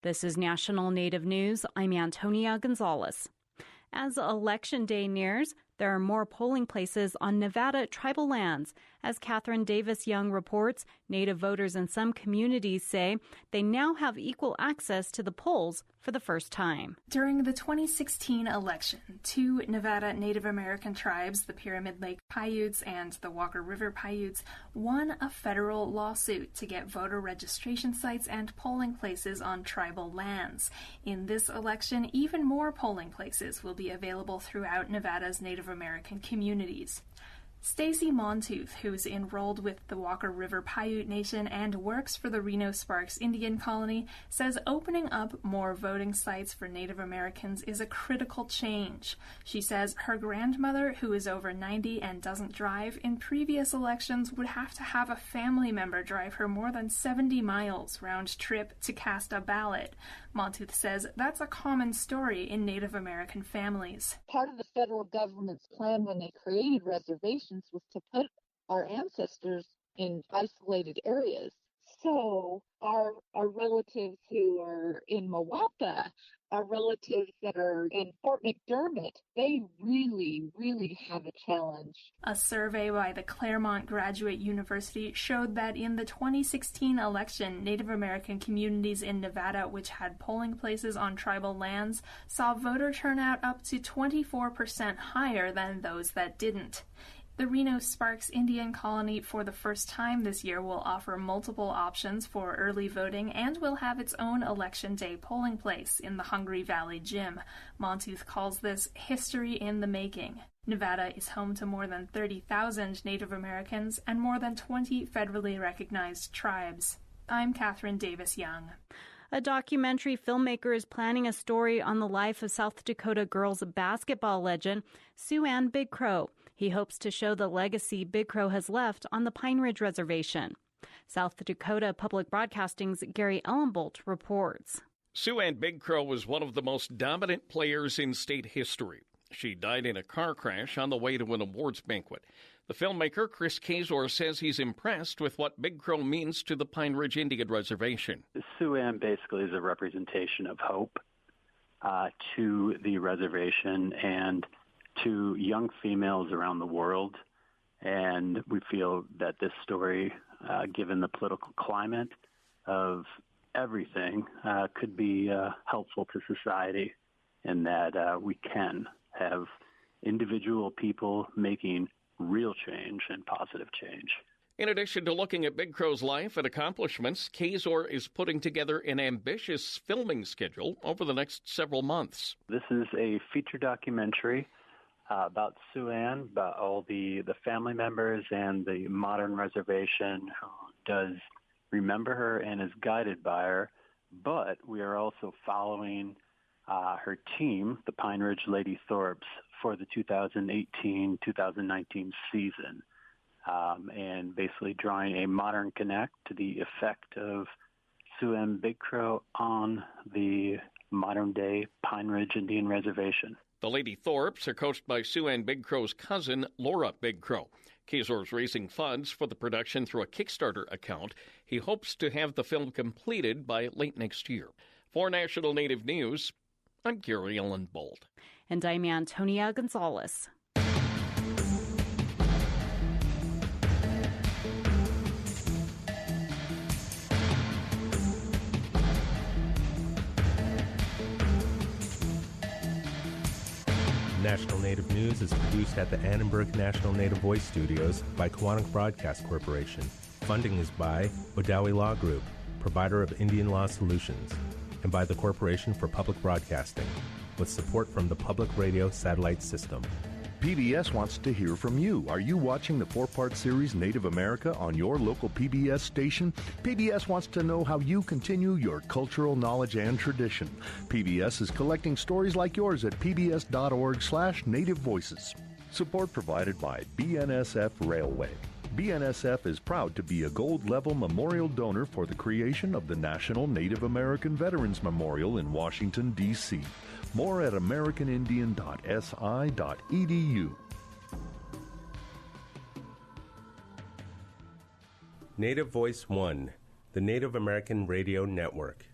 This is National Native News. I'm Antonia Gonzalez. As Election Day nears, there are more polling places on Nevada tribal lands. As Catherine Davis-Young reports, Native voters in some communities say they now have equal access to the polls for the first time. During the 2016 election, two Nevada Native American tribes, the Pyramid Lake Paiutes and the Walker River Paiutes, won a federal lawsuit to get voter registration sites and polling places on tribal lands. In this election, even more polling places will be available throughout Nevada's Native American communities. Stacy Montooth, who's enrolled with the Walker River Paiute Nation and works for the Reno Sparks Indian Colony, says opening up more voting sites for Native Americans is a critical change. She says her grandmother, who is over 90 and doesn't drive, in previous elections would have to have a family member drive her more than 70 miles round trip to cast a ballot. Montooth says that's a common story in Native American families. Part of the federal government's plan when they created reservations was to put our ancestors in isolated areas. So our relatives who are in Mawapa, our relatives that are in Fort McDermott, they really, really have a challenge. A survey by the Claremont Graduate University showed that in the 2016 election, Native American communities in Nevada, which had polling places on tribal lands, saw voter turnout up to 24% higher than those that didn't. The Reno Sparks Indian Colony, for the first time this year, will offer multiple options for early voting and will have its own Election Day polling place in the Hungry Valley Gym. Montooth calls this history in the making. Nevada is home to more than 30,000 Native Americans and more than 20 federally recognized tribes. I'm Catherine Davis-Young. A documentary filmmaker is planning a story on the life of South Dakota girls basketball legend Sue Ann Big Crow. He hopes to show the legacy Big Crow has left on the Pine Ridge Reservation. South Dakota Public Broadcasting's Gary Ellenbolt reports. Sue Ann Big Crow was one of the most dominant players in state history. She died in a car crash on the way to an awards banquet. The filmmaker, Chris Kazor, says he's impressed with what Big Crow means to the Pine Ridge Indian Reservation. Sue Ann basically is a representation of hope to the reservation and to young females around the world. And we feel that this story, given the political climate of everything, could be helpful to society in that we can have individual people making real change and positive change. In addition to looking at Big Crow's life and accomplishments, Kazor is putting together an ambitious filming schedule over the next several months. This is a feature documentary about Sue Ann, about all the family members and the modern reservation who does remember her and is guided by her. But we are also following her team, the Pine Ridge Lady Thorpes, for the 2018-2019 season, and basically drawing a modern connect to the effect of Sue Ann Big Crow on the modern-day Pine Ridge Indian Reservation. The Lady Thorpes are coached by Sue Ann Big Crow's cousin, Laura Big Crow. Kazor's raising funds for the production through a Kickstarter account. He hopes to have the film completed by late next year. For National Native News, I'm Gary Ellenbolt. And I'm Antonia Gonzalez. National Native News is produced at the Annenberg National Native Voice Studios by Kawanak Broadcast Corporation. Funding is by Odawi Law Group, provider of Indian Law Solutions, and by the Corporation for Public Broadcasting, with support from the Public Radio Satellite System. PBS wants to hear from you. Are you watching the 4-part series Native America on your local PBS station? PBS wants to know how you continue your cultural knowledge and tradition. PBS is collecting stories like yours at pbs.org/Native Voices. Support provided by BNSF Railway. BNSF is proud to be a gold-level memorial donor for the creation of the National Native American Veterans Memorial in Washington, D.C. More at americanindian.si.edu. Native Voice One, the Native American Radio Network.